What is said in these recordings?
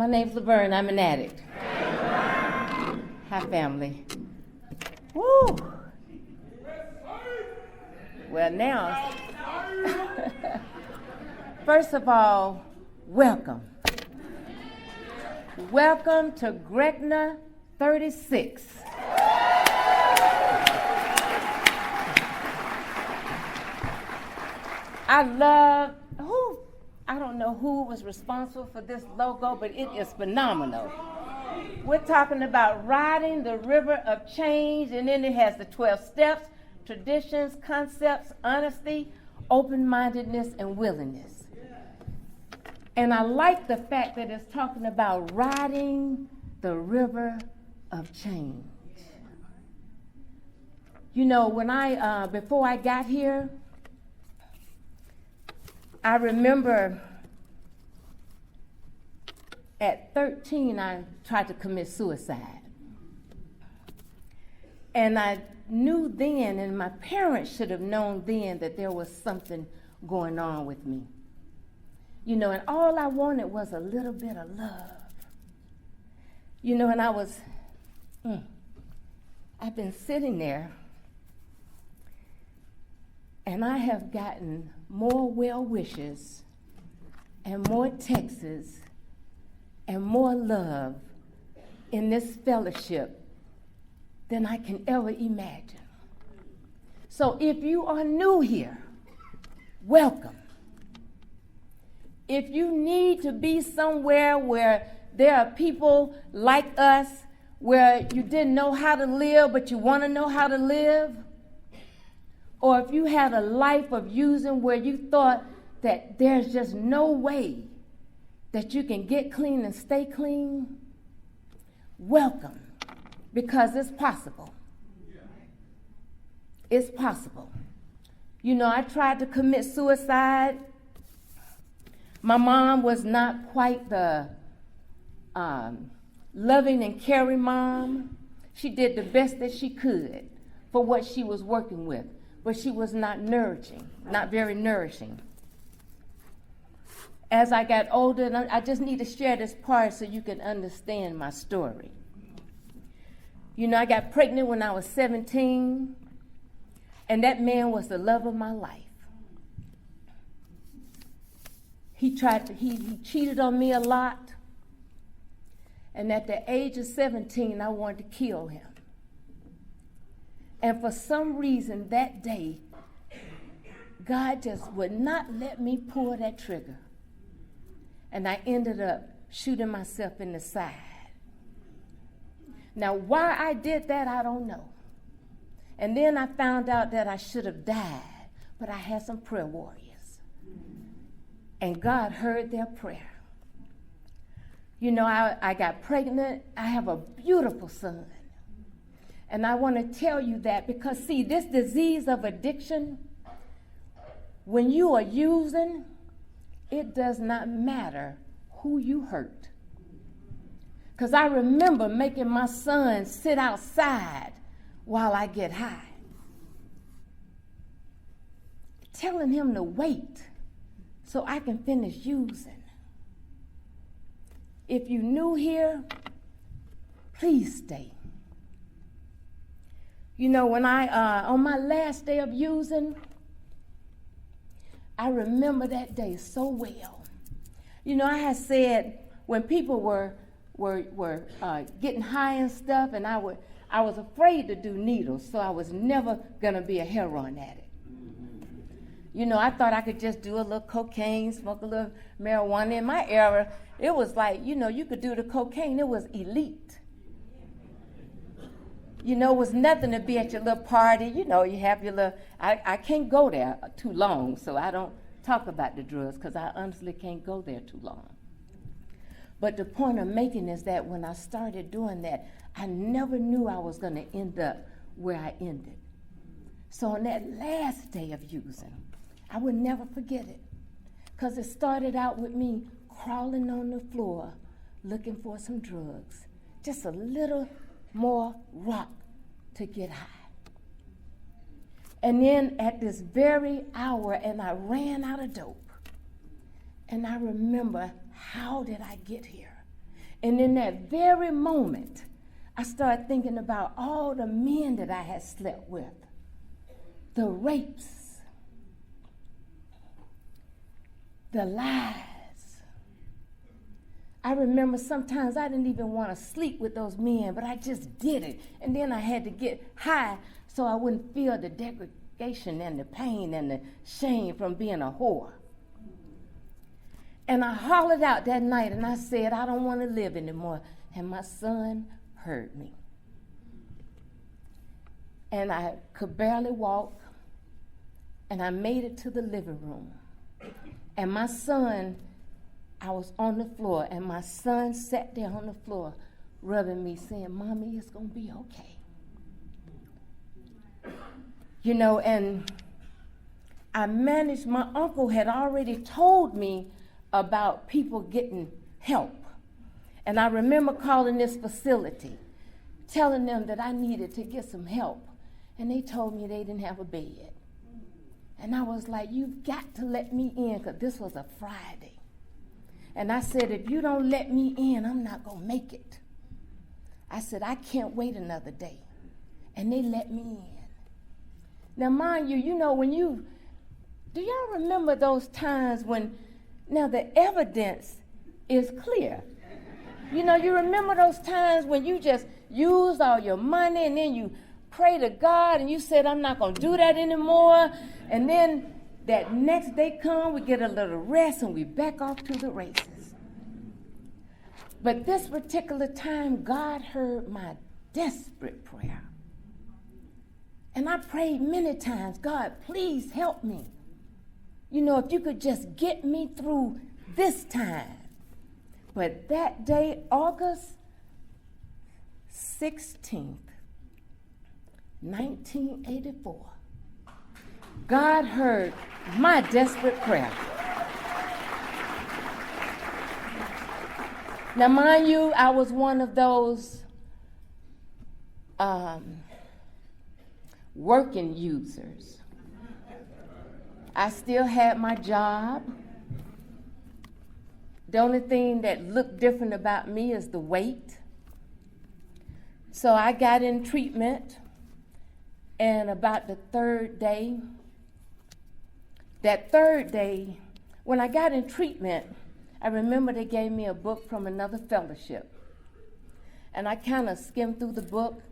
My name's Laverene. I'm an addict. Hi, family. Woo! Well, now, first of all, welcome. Welcome to GRCNA 36. I don't know who was responsible for this logo, but it is phenomenal. We're talking about riding the river of change, and then it has the 12 steps, traditions, concepts, honesty, open-mindedness, and willingness. And I like the fact that it's talking about riding the river of change. You know, when before I got here, I remember at 13, I tried to commit suicide. And I knew then, and my parents should have known then, that there was something going on with me. You know, and all I wanted was a little bit of love. You know, and I've been sitting there, and I have gotten more well wishes and more texts and more love in this fellowship than I can ever imagine. So if you are new here, welcome. If you need to be somewhere where there are people like us, where you didn't know how to live, but you want to know how to live, or if you had a life of using where you thought that there's just no way that you can get clean and stay clean, welcome, because it's possible. It's possible. You know, I tried to commit suicide. My mom was not quite the loving and caring mom. She did the best that she could for what she was working with, but she was not nourishing, not very nourishing. As I got older, and I just need to share this part so you can understand my story. You know, I got pregnant when I was 17, and that man was the love of my life. He cheated on me a lot, and at the age of 17, I wanted to kill him. And for some reason that day, God just would not let me pull that trigger. And I ended up shooting myself in the side. Now, why I did that, I don't know. And then I found out that I should have died, but I had some prayer warriors. And God heard their prayer. You know, I got pregnant. I have a beautiful son. And I want to tell you that because, see, this disease of addiction, when you are using, it does not matter who you hurt. Because I remember making my son sit outside while I get high. Telling him to wait so I can finish using. If you're new here, please stay. You know, when on my last day of using, I remember that day so well. You know, I had said when people were getting high and stuff, and I was afraid to do needles, so I was never gonna be a heroin addict. You know, I thought I could just do a little cocaine, smoke a little marijuana. In my era, it was like, you know, you could do the cocaine, it was elite. You know, it was nothing to be at your little party. You know, you have your little, I can't go there too long, so I don't talk about the drugs because I honestly can't go there too long. But the point I'm making is that when I started doing that, I never knew I was going to end up where I ended. So on that last day of using, I would never forget it because it started out with me crawling on the floor looking for some drugs, just a little more rock to get high. And then at this very hour, and I ran out of dope. And I remember, how did I get here? And in that very moment, I started thinking about all the men that I had slept with, the rapes, the lies. I remember sometimes I didn't even want to sleep with those men, but I just did it. And then I had to get high so I wouldn't feel the degradation and the pain and the shame from being a whore. And I hollered out that night and I said, I don't want to live anymore. And my son heard me. And I could barely walk, and I made it to the living room. And my son, I was on the floor, and my son sat there on the floor, rubbing me, saying, Mommy, it's going to be okay. You know, and I managed, my uncle had already told me about people getting help. And I remember calling this facility, telling them that I needed to get some help. And they told me they didn't have a bed. And I was like, you've got to let me in, because this was a Friday. And I said, if you don't let me in, I'm not going to make it. I said, I can't wait another day. And they let me in. Now, mind you, you know, do y'all remember those times when, now the evidence is clear. You know, you remember those times when you just used all your money and then you pray to God and you said, I'm not going to do that anymore. And then that next day come, we get a little rest and we back off to the races. But this particular time, God heard my desperate prayer. And I prayed many times, God, please help me. You know, if you could just get me through this time. But that day, August 16th, 1984, God heard my desperate prayer. Now, mind you, I was one of those working users. I still had my job. The only thing that looked different about me is the weight. So I got in treatment, and about the third day, when I got in treatment, I remember they gave me a book from another fellowship. And I kind of skimmed through the book,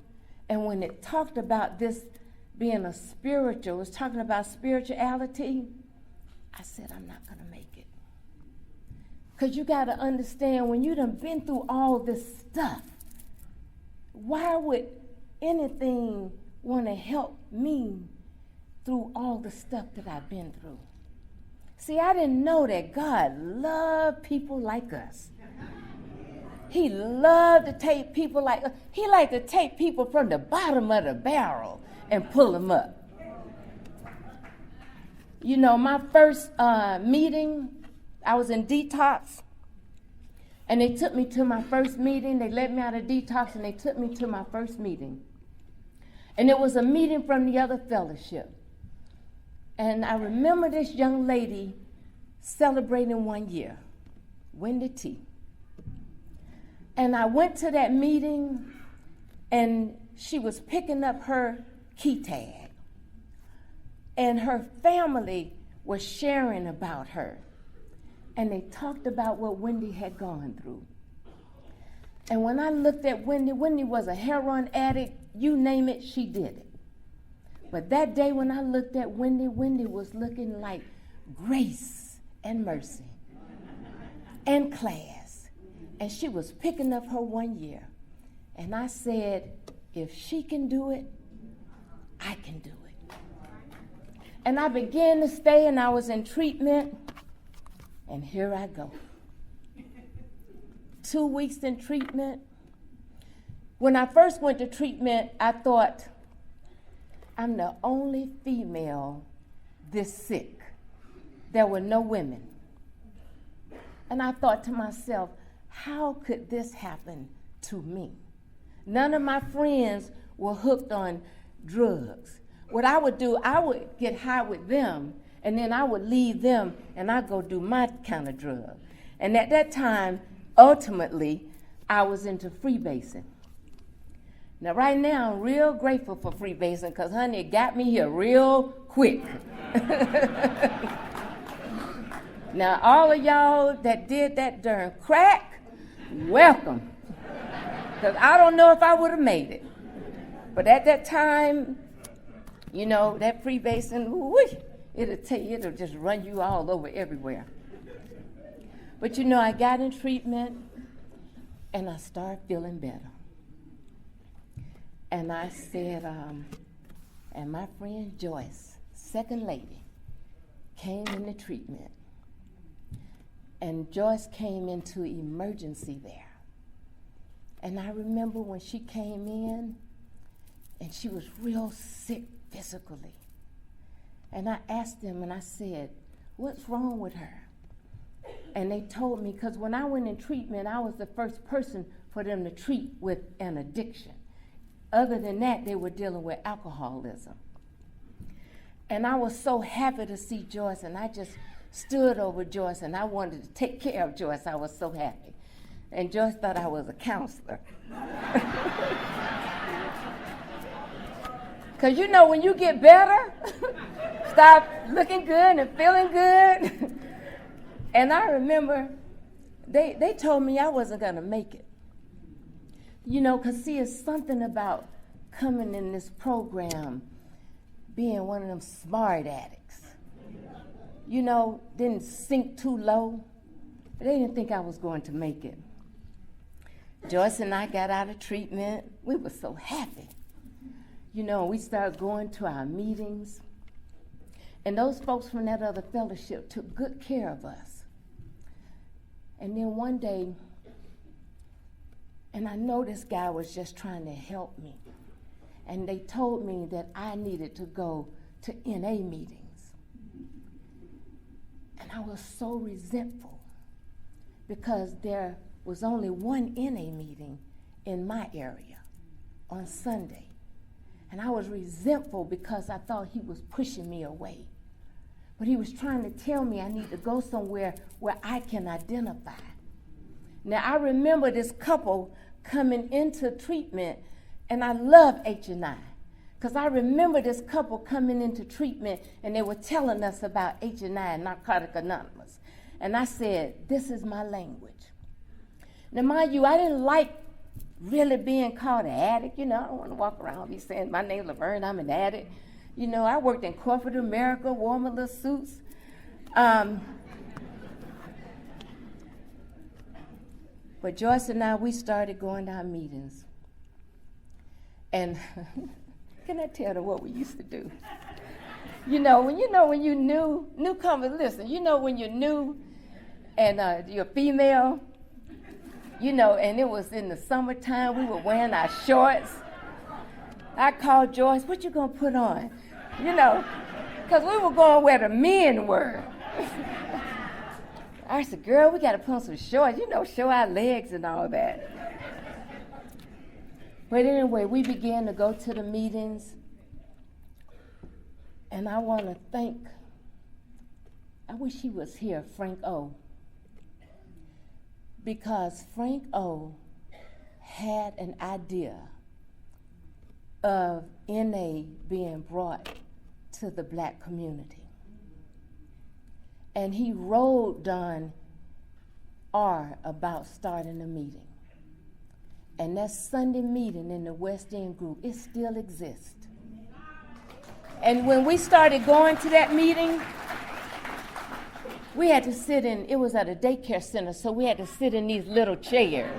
and when it talked about this being a spiritual, it was talking about spirituality, I said, I'm not going to make it. Because you got to understand, when you done been through all this stuff, why would anything want to help me through all the stuff that I've been through? See, I didn't know that God loved people like us. He loved to take people like us. He liked to take people from the bottom of the barrel and pull them up. You know, my first meeting, I was in detox, and they took me to my first meeting. They let me out of detox, and they took me to my first meeting. And it was a meeting from the other fellowship. And I remember this young lady celebrating 1 year, Wendy T. And I went to that meeting, and she was picking up her key tag. And her family was sharing about her. And they talked about what Wendy had gone through. And when I looked at Wendy, Wendy was a heroin addict. You name it, she did it. But that day when I looked at Wendy, Wendy was looking like grace and mercy and class. And she was picking up her 1 year. And I said, if she can do it, I can do it. And I began to stay, and I was in treatment, and here I go. 2 weeks in treatment. When I first went to treatment, I thought, I'm the only female this sick. There were no women. And I thought to myself, how could this happen to me? None of my friends were hooked on drugs. What I would do, I would get high with them, and then I would leave them, and I'd go do my kind of drug. And at that time, ultimately, I was into freebasing. Now, right now, I'm real grateful for freebasing because, honey, it got me here real quick. Now, all of y'all that did that during crack, welcome. Because I don't know if I would have made it. But at that time, you know, that freebasing, it'll just run you all over everywhere. But, you know, I got in treatment, and I started feeling better. And I said, and my friend Joyce, second lady, came into treatment. And Joyce came into emergency there. And I remember when she came in, and she was real sick physically. And I asked them, and I said, what's wrong with her? And they told me, because when I went in treatment, I was the first person for them to treat with an addiction. Other than that, they were dealing with alcoholism. And I was so happy to see Joyce, and I just stood over Joyce, and I wanted to take care of Joyce. I was so happy. And Joyce thought I was a counselor. Because you know, when you get better, start looking good and feeling good. And I remember they told me I wasn't going to make it. You know, because see, it's something about coming in this program, being one of them smart addicts. You know, didn't sink too low. They didn't think I was going to make it. Joyce and I got out of treatment. We were so happy. You know, we started going to our meetings. And those folks from that other fellowship took good care of us. And then one day, and I know this guy was just trying to help me. And they told me that I needed to go to NA meetings. And I was so resentful because there was only one NA meeting in my area on Sunday. And I was resentful because I thought he was pushing me away. But he was trying to tell me I need to go somewhere where I can identify. Now, I remember this couple coming into treatment, and I love H&I, because I remember this couple coming into treatment, and they were telling us about H&I and Narcotics Anonymous. And I said, this is my language. Now, mind you, I didn't like really being called an addict. You know, I don't want to walk around and be saying, my name's Laverene, I'm an addict. You know, I worked in corporate America, wore my little suits. But Joyce and I, we started going to our meetings. And can I tell them what we used to do? When you newcomers, listen, you know when you're new and you're female, and it was in the summertime, we were wearing our shorts. I called Joyce, what you gonna put on? Because we were going where the men were. I said, girl, we got to put on some shorts, show our legs and all that. But anyway, we began to go to the meetings. And I want to thank, I wish he was here, Frank O. Because Frank O had an idea of NA being brought to the black community. And he wrote Don R. about starting a meeting. And that Sunday meeting in the West End group, it still exists. And when we started going to that meeting, we had to sit in, it was at a daycare center, so we had to sit in these little chairs.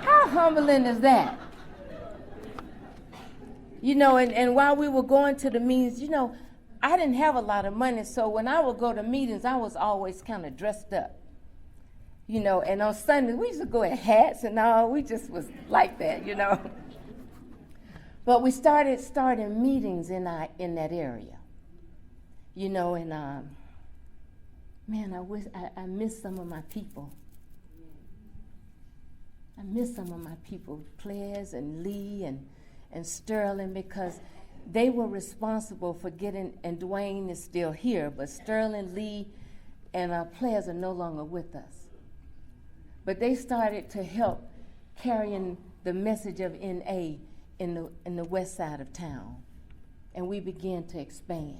How humbling is that? And while we were going to the meetings, I didn't have a lot of money, so when I would go to meetings, I was always kind of dressed up. And on Sundays, we used to go in hats and all. We just was like that, But we started meetings in that area, and man, I miss some of my people. I miss some of my people, Players and Lee and Sterling, because they were responsible for getting, and Dwayne is still here, but Sterling, Lee, and Players are no longer with us. But they started to help carrying the message of NA in the west side of town. And we began to expand.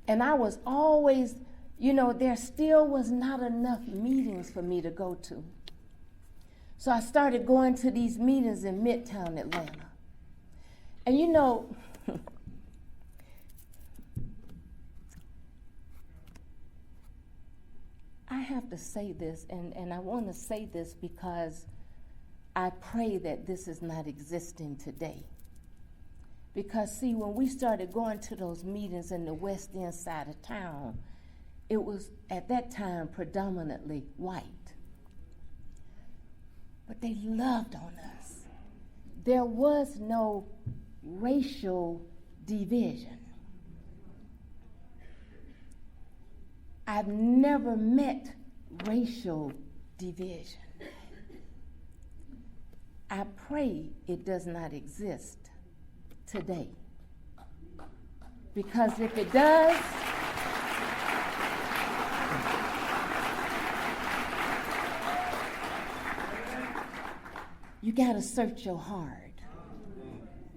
And I was always, there still was not enough meetings for me to go to. So I started going to these meetings in Midtown Atlanta. And I have to say this, and I want to say this because I pray that this is not existing today. Because, see, when we started going to those meetings in the West End side of town, it was, at that time, predominantly white. But they loved on us. There was no racial division. I've never met racial division. I pray it does not exist today. Because if it does, you got to search your heart.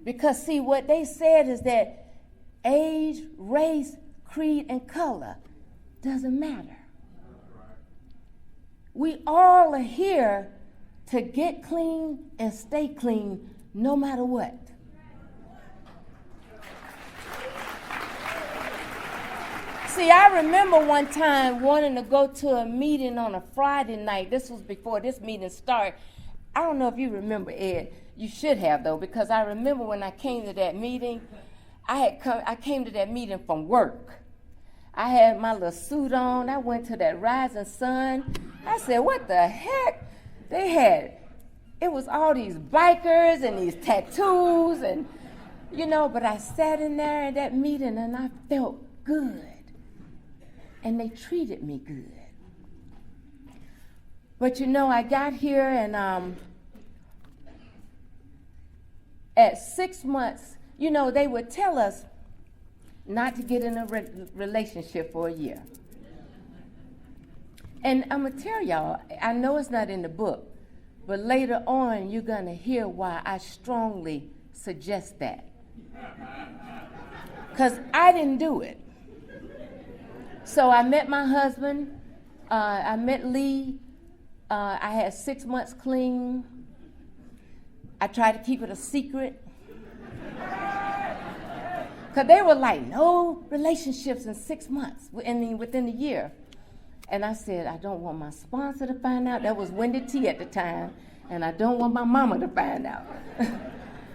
Because, see, what they said is that age, race, creed, and color doesn't matter. We all are here to get clean and stay clean no matter what. See, I remember one time wanting to go to a meeting on a Friday night. This was before this meeting started. I don't know if you remember, Ed. You should have, though, because I remember when I came to that meeting, I came to that meeting from work. I had my little suit on. I went to that Rising Sun. I said, what the heck? It was all these bikers and these tattoos and, but I sat in there at that meeting and I felt good. And they treated me good. But I got here and at 6 months, they would tell us not to get in a relationship for a year. And I'm going to tell y'all, I know it's not in the book, but later on you're going to hear why I strongly suggest that. Because I didn't do it. So I met my husband, I met Lee, I had 6 months clean. I tried to keep it a secret. Because they were like, no relationships in 6 months, within a year. And I said, I don't want my sponsor to find out. That was Wendy T at the time. And I don't want my mama to find out.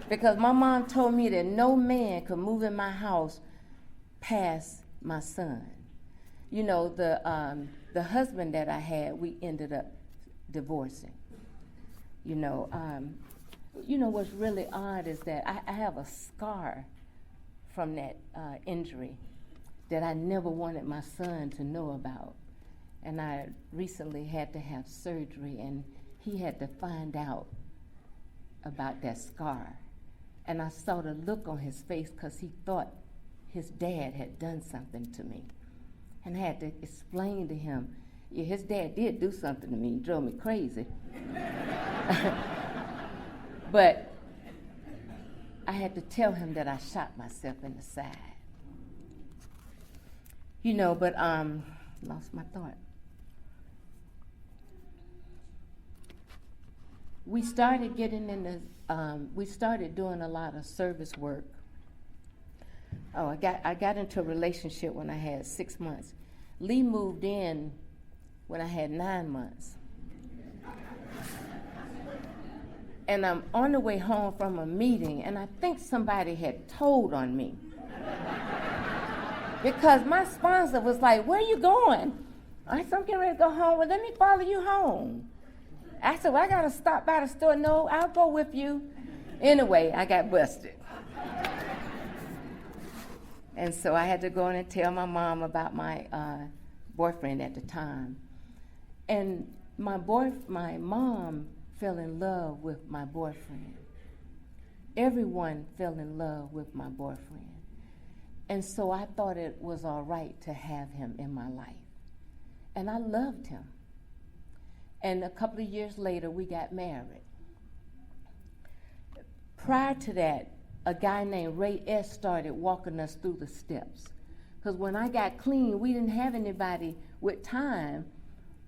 Because my mom told me that no man could move in my house past my son. The husband that I had, we ended up divorcing. What's really odd is that I have a scar from that injury that I never wanted my son to know about. And I recently had to have surgery, and he had to find out about that scar. And I saw the look on his face because he thought his dad had done something to me. And I had to explain to him, yeah, his dad did do something to me. He drove me crazy. But I had to tell him that I shot myself in the side. Lost my thought. We started getting in we started doing a lot of service work. Oh, I got into a relationship when I had 6 months. Lee moved in when I had 9 months. And I'm on the way home from a meeting, and I think somebody had told on me. Because my sponsor was like, where you going? I said, I'm getting ready to go home. Well, let me follow you home. I said, well, I got to stop by the store. No, I'll go with you. Anyway, I got busted. And so I had to go in and tell my mom about my boyfriend at the time. And my mom fell in love with my boyfriend. Everyone fell in love with my boyfriend. And so I thought it was all right to have him in my life. And I loved him. And a couple of years later, we got married. Prior to that, a guy named Ray S. started walking us through the steps. Because when I got clean, we didn't have anybody with time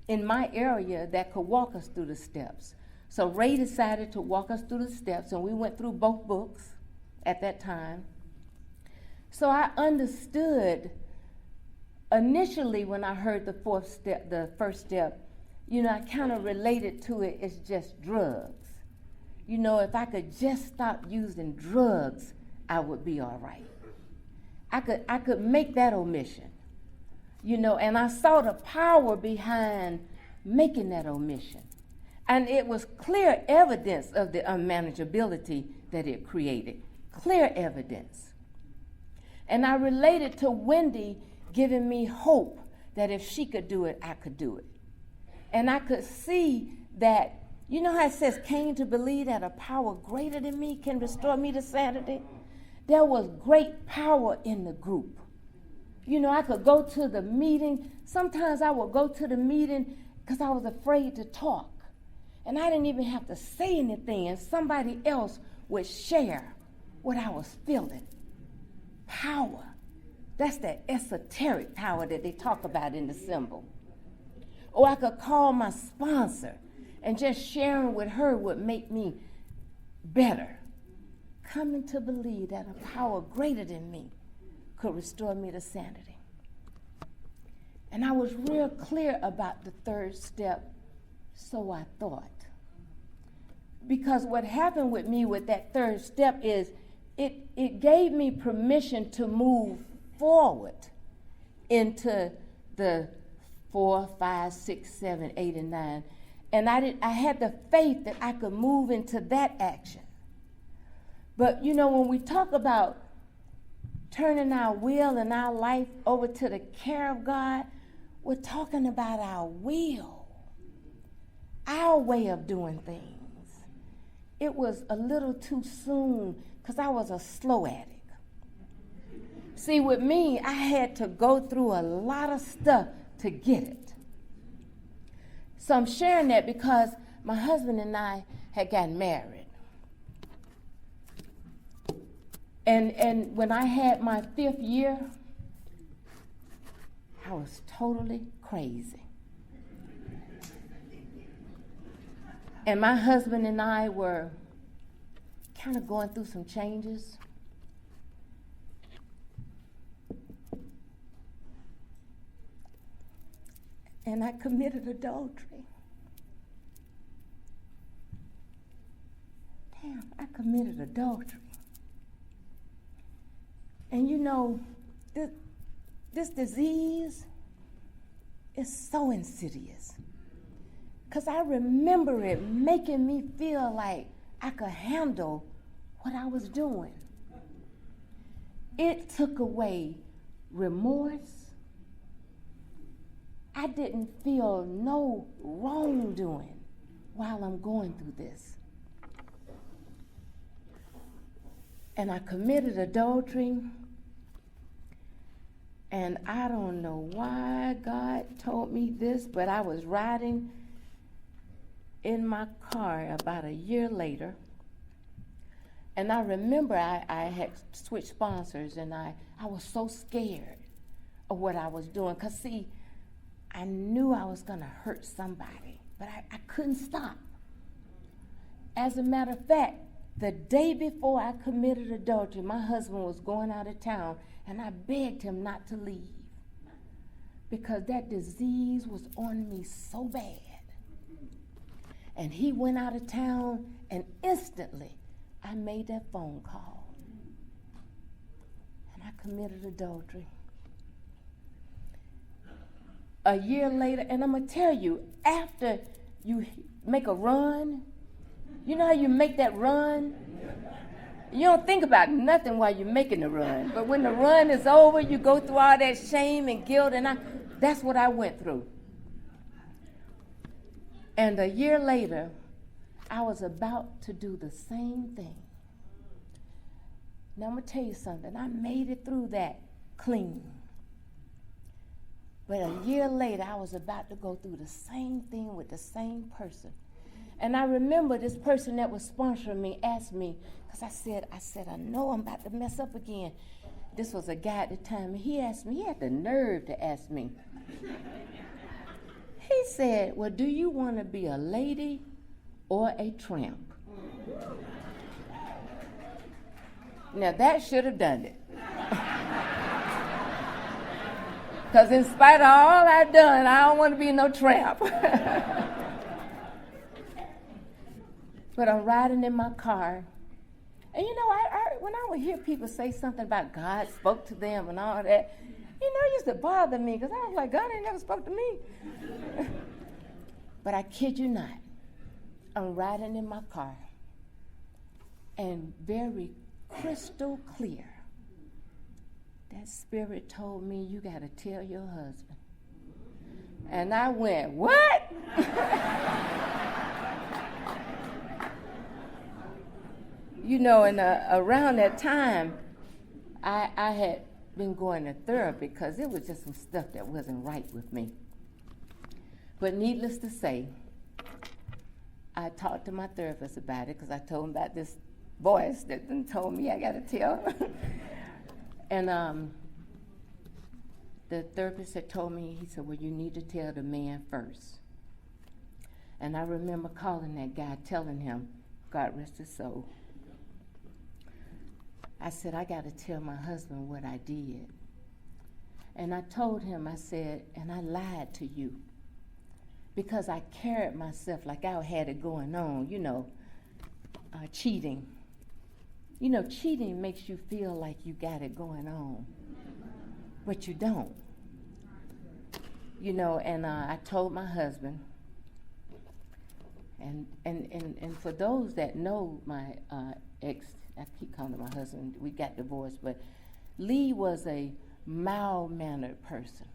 in my area that could walk us through the steps. So Ray decided to walk us through the steps, and we went through both books at that time. So I understood initially when I heard the first step, I kind of related to it as just drugs. If I could just stop using drugs, I would be all right. I could make that omission, and I saw the power behind making that omission. And it was clear evidence of the unmanageability that it created, clear evidence. And I related to Wendy giving me hope that if she could do it, I could do it. And I could see that, how it says, came to believe that a power greater than me can restore me to sanity? There was great power in the group. I could go to the meeting. Sometimes I would go to the meeting because I was afraid to talk. And I didn't even have to say anything, and somebody else would share what I was feeling. Power. That's that esoteric power that they talk about in the symbol. Or I could call my sponsor, and just sharing with her would make me better. Coming to believe that a power greater than me could restore me to sanity. And I was real clear about the third step, so I thought. Because what happened with me with that third step is it gave me permission to move forward into the 4, 5, 6, 7, 8, and 9. And I had the faith that I could move into that action. But when we talk about turning our will and our life over to the care of God, we're talking about our will, our way of doing things. It was a little too soon because I was a slow addict. See, with me, I had to go through a lot of stuff to get it. So I'm sharing that because my husband and I had gotten married. And when I had my 5th year, I was totally crazy. And my husband and I were kind of going through some changes. And I committed adultery. Damn, I committed adultery. And this disease is so insidious. Because I remember it making me feel like I could handle what I was doing. It took away remorse. I didn't feel no wrongdoing while I'm going through this. And I committed adultery. And I don't know why God told me this, but I was riding in my car about a year later. And I remember I had switched sponsors, and I was so scared of what I was doing. Because, see, I knew I was going to hurt somebody, but I couldn't stop. As a matter of fact, the day before I committed adultery, my husband was going out of town, and I begged him not to leave because that disease was on me so bad. And he went out of town, and instantly I made that phone call. And I committed adultery. A year later, and I'm going to tell you, after you make a run, you know how you make that run? You don't think about nothing while you're making the run. But when the run is over, you go through all that shame and guilt, and that's what I went through. And a year later, I was about to do the same thing. Now I'm going to tell you something. I made it through that clean. But a year later, I was about to go through the same thing with the same person. And I remember this person that was sponsoring me asked me, because I said, I know I'm about to mess up again. This was a guy at the time, and he asked me, he had the nerve to ask me. He said, well, do you want to be a lady or a tramp? Now that should have done it. Because in spite of all I've done, I don't want to be no tramp. But I'm riding in my car. And you know, when I would hear people say something about God spoke to them and all that, you know, it used to bother me because I was like, God ain't never spoke to me. But I kid you not, I'm riding in my car, and very crystal clear, that spirit told me, you got to tell your husband. And I went, what? You know, and around that time, I had been going to therapy because it was just some stuff that wasn't right with me. But needless to say, I talked to my therapist about it because I told him about this voice that told me I got to tell. And the therapist had told me, he said, well, you need to tell the man first. And I remember calling that guy, telling him, God rest his soul, I said, I got to tell my husband what I did. And I told him, I said, and I lied to you because I carried myself like I had it going on, you know, cheating. You know, cheating makes you feel like you got it going on, but you don't. You know, and I told my husband, and for those that know my ex, I keep calling him my husband, we got divorced, but Lee was a mild-mannered person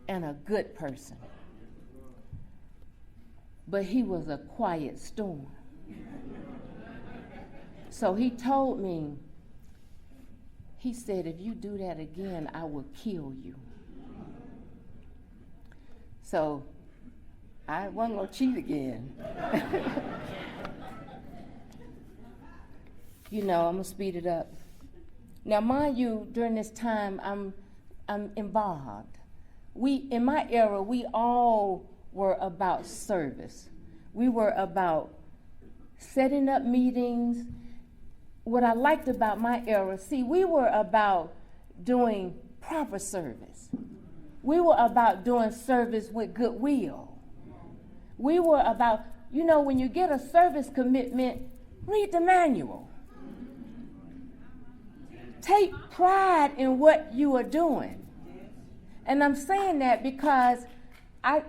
and a good person. But he was a quiet storm. So he told me, he said, if you do that again, I will kill you. So I wasn't going to cheat again. You know, I'm going to speed it up. Now, mind you, during this time, I'm involved. In my era, we all were about service. We were about setting up meetings. What I liked about my era, see, we were about doing proper service. We were about doing service with goodwill. We were about, you know, when you get a service commitment, read the manual. Take pride in what you are doing. And I'm saying that because I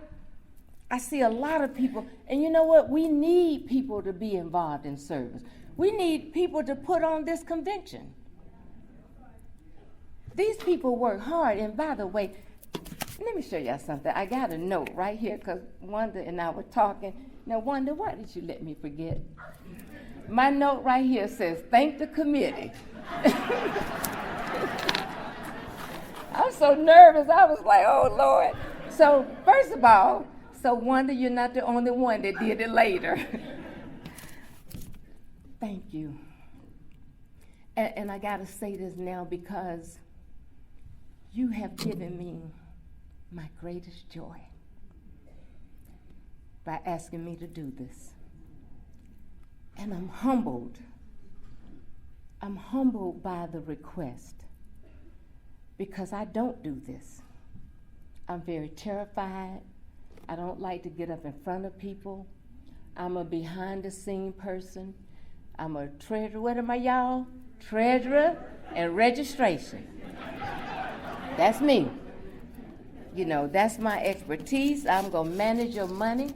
see a lot of people, and you know what? We need people to be involved in service. We need people to put on this convention. These people work hard, and by the way, let me show y'all something. I got a note right here because Wanda and I were talking. Now, Wanda, why did you let me forget? My note right here says, thank the committee. I'm so nervous. I was like, oh, Lord. So, first of all, so Wanda, you're not the only one that did it later. Thank you. And I got to say this now because you have given me my greatest joy by asking me to do this. And I'm humbled. I'm humbled by the request because I don't do this. I'm very terrified. I don't like to get up in front of people. I'm a behind-the-scene person. I'm a treasurer. What am I, y'all? Treasurer and registration. That's me. You know, that's my expertise. I'm going to manage your money.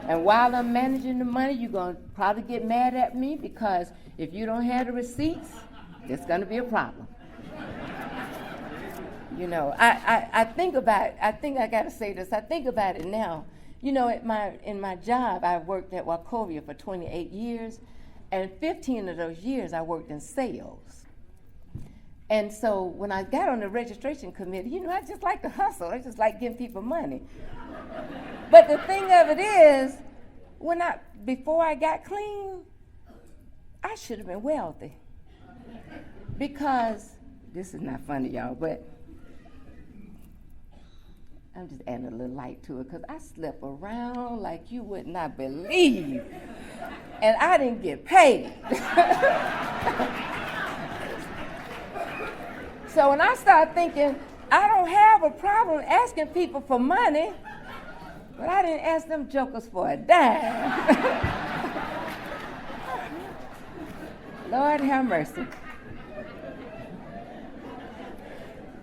And while I'm managing the money, you're going to probably get mad at me because if you don't have the receipts, there's going to be a problem. You know, I think about it. I think I got to say this. I think about it now. You know, in my job, I worked at Wachovia for 28 years, and 15 of those years I worked in sales. And so when I got on the registration committee, you know, I just like to hustle. I just like giving people money. But the thing of it is, before I got clean, I should have been wealthy. Because, this is not funny, y'all, but I'm just adding a little light to it, because I slept around like you would not believe. And I didn't get paid. So when I started thinking, I don't have a problem asking people for money, but I didn't ask them jokers for a dime. Lord have mercy.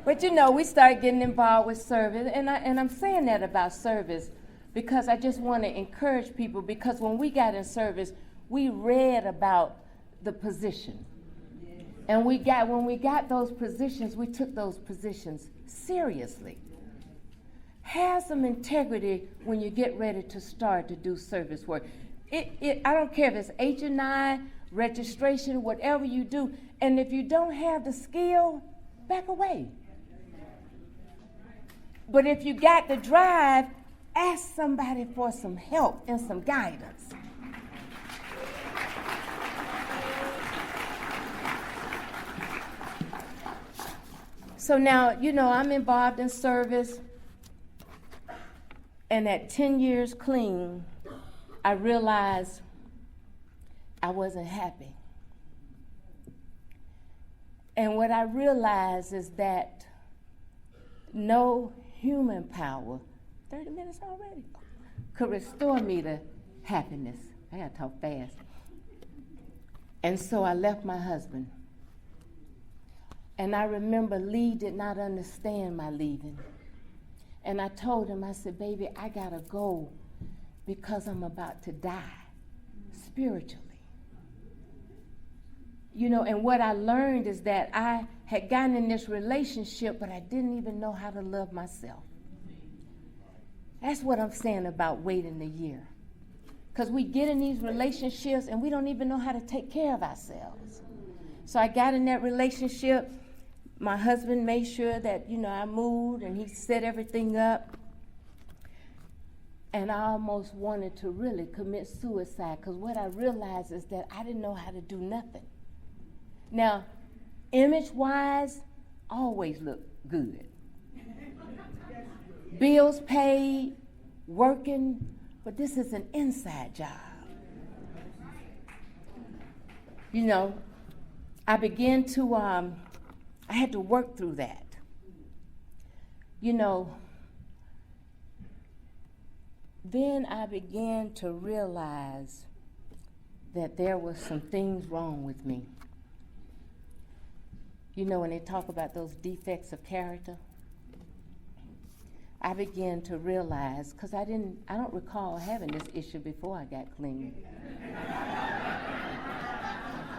But you know, we started getting involved with service, and I'm saying that about service because I just want to encourage people, because when we got in service, we read about the position. And when we got those positions, we took those positions seriously. Have some integrity when you get ready to start to do service work. I don't care if it's H&I, registration, whatever you do, and if you don't have the skill, back away. But if you got the drive, ask somebody for some help and some guidance. So now, you know, I'm involved in service, and at 10 years clean, I realized I wasn't happy. And what I realized is that no human power, 30 minutes already, could restore me to happiness. I gotta talk fast. And so I left my husband. And I remember Lee did not understand my leaving. And I told him, I said, baby, I gotta go because I'm about to die spiritually. You know, and what I learned is that I had gotten in this relationship, but I didn't even know how to love myself. That's what I'm saying about waiting a year. Because we get in these relationships and we don't even know how to take care of ourselves. So I got in that relationship. My husband made sure that, you know, I moved and he set everything up. And I almost wanted to really commit suicide, because what I realized is that I didn't know how to do nothing. Now, image-wise, always look good. Bills paid, working, but this is an inside job. You know, I began to, I had to work through that. You know, then I began to realize that there was some things wrong with me. You know, when they talk about those defects of character, I began to realize, because I don't recall having this issue before I got clean.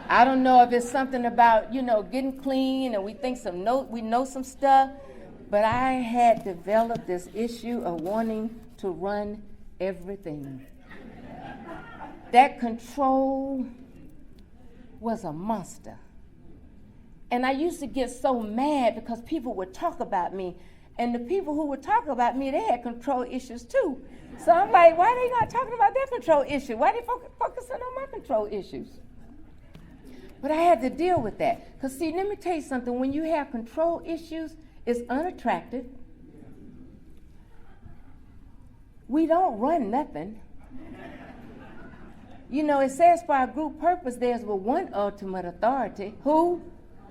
I don't know if it's something about, you know, getting clean and we know some stuff, but I had developed this issue of wanting to run everything. That control was a monster. And I used to get so mad because people would talk about me, and the people who would talk about me, they had control issues too. So I'm like, why are they not talking about their control issue? Why are they focusing on my control issues? But I had to deal with that. Because see, let me tell you something. When you have control issues, it's unattractive. We don't run nothing. You know, it says for our group purpose, there's one ultimate authority. Who?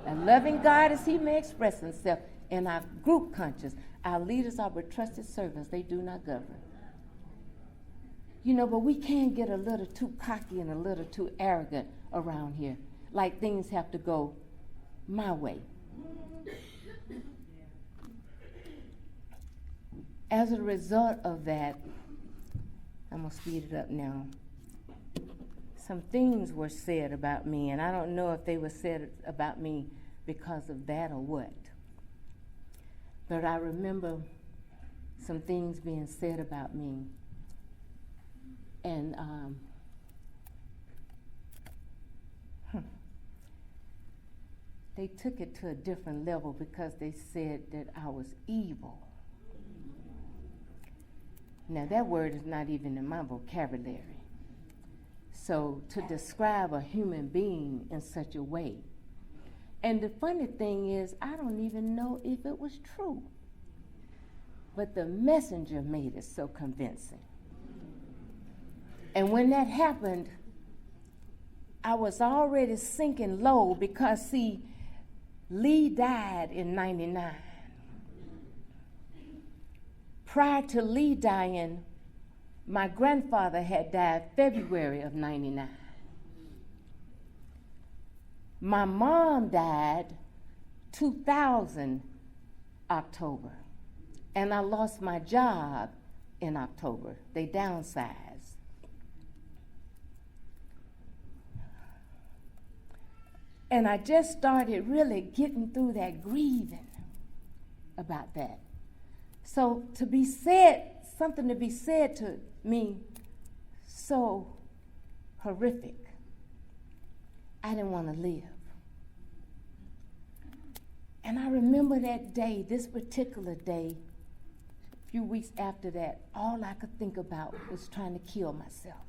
A loving God as he may express himself. In our group conscience, our leaders are but trusted servants. They do not govern. You know, but we can get a little too cocky and a little too arrogant around here. Like things have to go my way. As a result of that, I'm going to speed it up now. Some things were said about me, and I don't know if they were said about me because of that or what. But I remember some things being said about me. And they took it to a different level because they said that I was evil. Now, that word is not even in my vocabulary. So to describe a human being in such a way. And the funny thing is, I don't even know if it was true. But the messenger made it so convincing. And when that happened, I was already sinking low because, see, Lee died in 99. Prior to Lee dying, my grandfather had died February of 99. My mom died 2000 October, and I lost my job in October. They downsized. And I just started really getting through that grieving about that. So to be said, something to be said to me so horrific, I didn't want to live. And I remember that day, this particular day, a few weeks after that, all I could think about was trying to kill myself.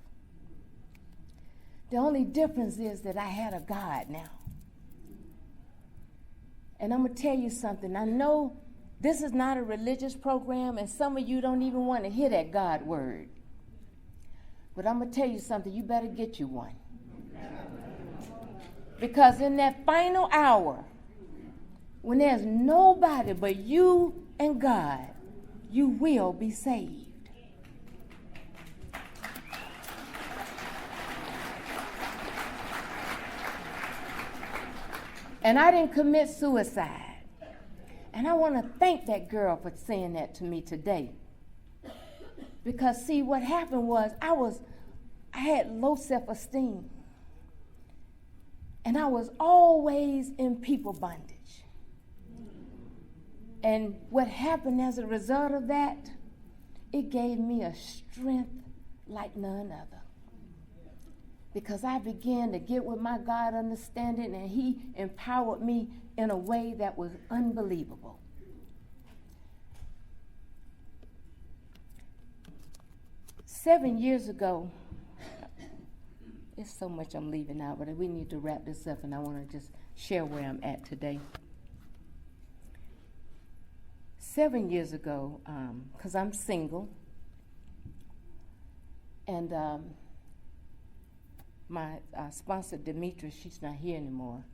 The only difference is that I had a God now. And I'm going to tell you something. I know this is not a religious program, and some of you don't even want to hear that God word. But I'm going to tell you something. You better get you one. Because in that final hour, when there's nobody but you and God, you will be saved. And I didn't commit suicide. And I want to thank that girl for saying that to me today. Because see, what happened was I had low self-esteem. And I was always in people bondage. And what happened as a result of that, it gave me a strength like none other. Because I began to get with my God understanding, and he empowered me in a way that was unbelievable. Seven years ago, it's so much I'm leaving out, but we need to wrap this up, and I want to just share where I'm at today. 7 years ago, because I'm single, and my sponsor, Demetrius, she's not here anymore.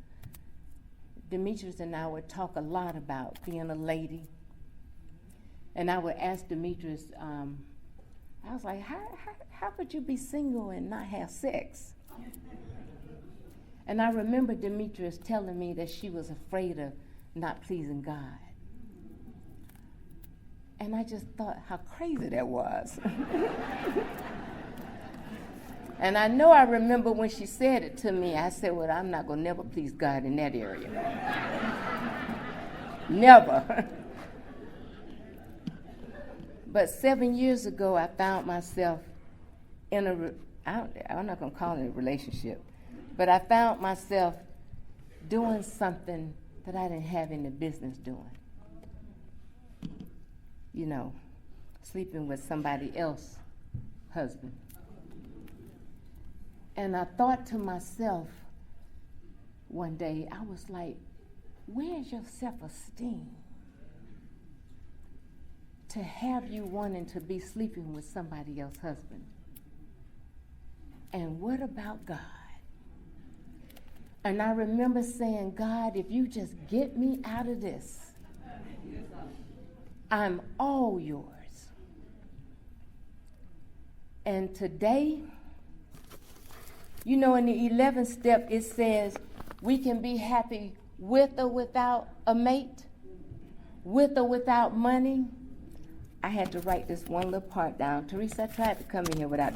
Demetrius and I would talk a lot about being a lady. And I would ask Demetrius, I was like, how could you be single and not have sex? And I remember Demetrius telling me that she was afraid of not pleasing God. And I just thought how crazy that was. And I know I remember when she said it to me, I said, well, I'm not going to never please God in that area. Never. But 7 years ago, I found myself in I'm not going to call it a relationship, but I found myself doing something that I didn't have any business doing. You know, sleeping with somebody else's husband. And I thought to myself one day, I was like, where's your self-esteem to have you wanting to be sleeping with somebody else's husband? And what about God? And I remember saying, God, if you just get me out of this, I'm all yours. And today, you know, in the 11th step, it says we can be happy with or without a mate, with or without money. I had to write this one little part down. Teresa, I tried to come in here without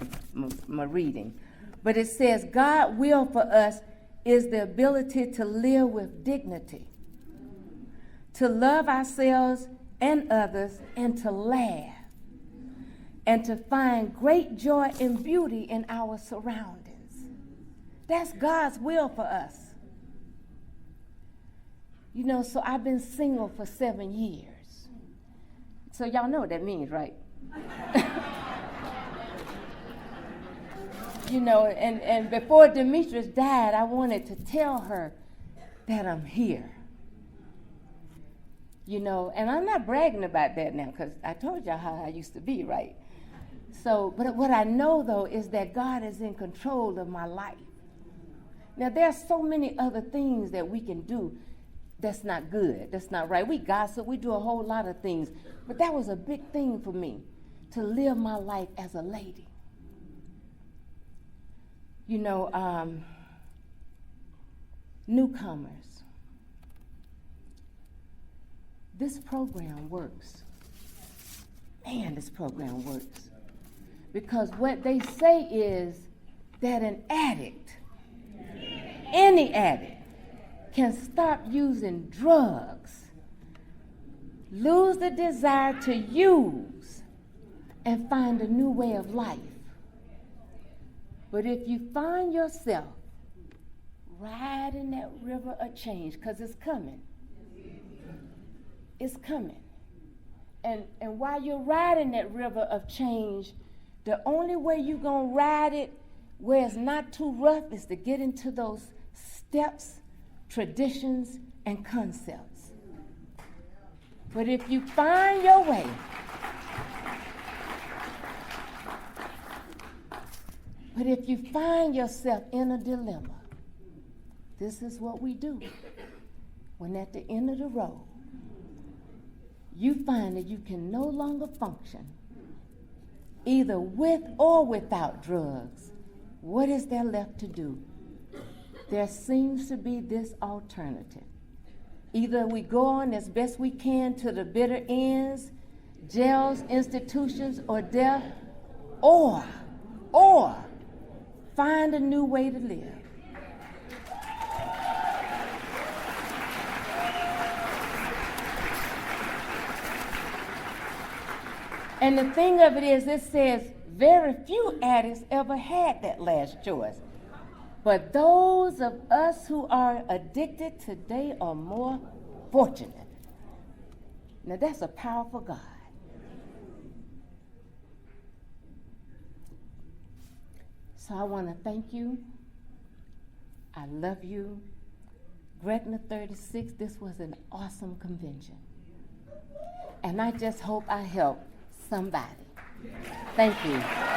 my reading. But it says, God's will for us is the ability to live with dignity, to love ourselves and others, and to laugh, and to find great joy and beauty in our surroundings. That's God's will for us. You know, so I've been single for 7 years. So y'all know what that means, right? You know, and before Demetrius died, I wanted to tell her that I'm here. You know, and I'm not bragging about that now because I told y'all how I used to be, right? So, but what I know, though, is that God is in control of my life. Now, there are so many other things that we can do that's not good, that's not right. We gossip, we do a whole lot of things. But that was a big thing for me, to live my life as a lady. You know, newcomers. This program works. Man, this program works. Because what they say is that an addict, any addict, can stop using drugs, lose the desire to use, and find a new way of life. But if you find yourself riding that river of change, because it's coming, it's coming. And while you're riding that river of change, the only way you're going to ride it where it's not too rough is to get into those steps, traditions, and concepts. But if you find your way, but if you find yourself in a dilemma, this is what we do. When at the end of the road, you find that you can no longer function, either with or without drugs, what is there left to do? There seems to be this alternative. Either we go on as best we can to the bitter ends, jails, institutions, or death, or find a new way to live. And the thing of it is, it says very few addicts ever had that last choice. But those of us who are addicted today are more fortunate. Now that's a powerful God. So I want to thank you. I love you. GRCNA 36, this was an awesome convention. And I just hope I helped somebody. Thank you.